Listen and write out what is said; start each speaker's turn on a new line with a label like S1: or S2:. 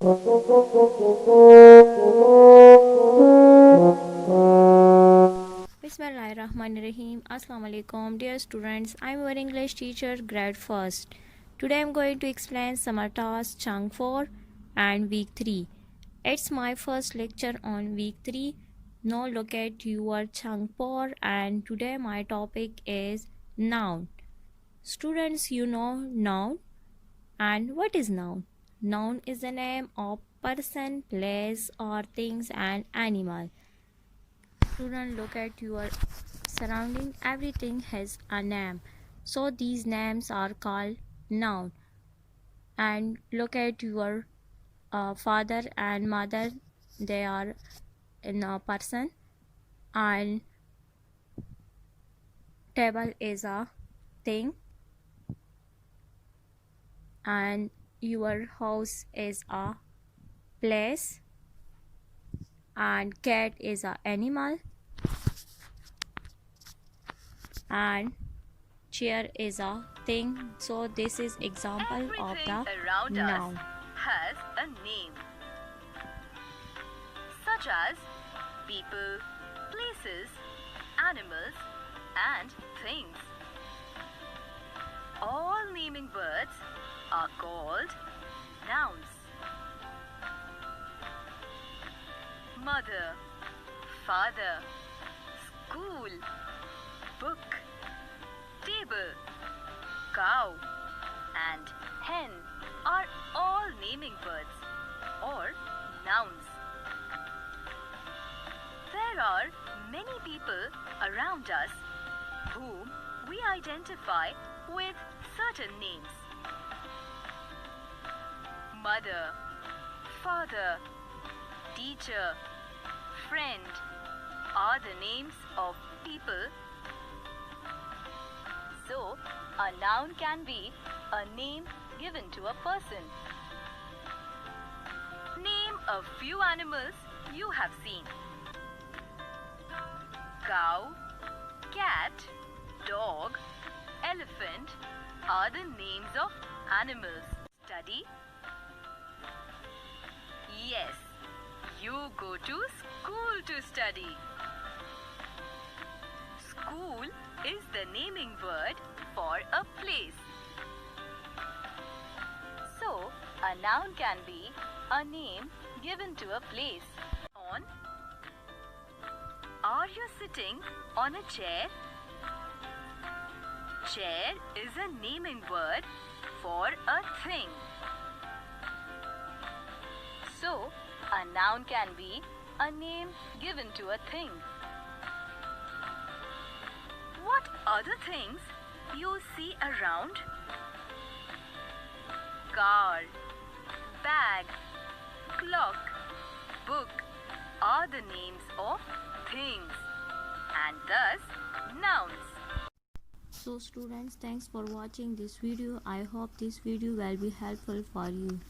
S1: Bismillahirrahmanirrahim. Assalamu alaikum, dear students. I'm your English teacher, grade first. Today I'm going to explain summer task chunk 4 and week 3. It's my first lecture on week 3. Now look at your chunk 4, and today my topic is noun. Students, you know noun. And what is noun? Noun is the name of person, place, or things and animal. Student, look at your surrounding. Everything has a name, so these names are called noun. And look at your father and mother, they are in a person. And table is a thing, and your house is a place, and cat is a animal, and chair is a thing. So this is example of
S2: Everything
S1: the
S2: around
S1: noun.
S2: us has a name, such as people, places, animals, and things. All naming words are called nouns. Mother, father, school, book, table, cow, and hen are all naming words or nouns. There are many people around us whom we identify with certain names. Mother, father, teacher, friend are the names of people. So, a noun can be a name given to a person. Name a few animals you have seen. Cow, cat, dog, elephant are the names of animals. Study? Yes, you go to school to study. School is the naming word for a place. So, a noun can be a name given to a place. On. Are you sitting on a chair? Chair is a naming word for a thing. So, a noun can be a name given to a thing. What other things you see around? Car, bag, clock, book are the names of things and thus nouns.
S1: So students, thanks for watching this video. I hope this video will be helpful for you.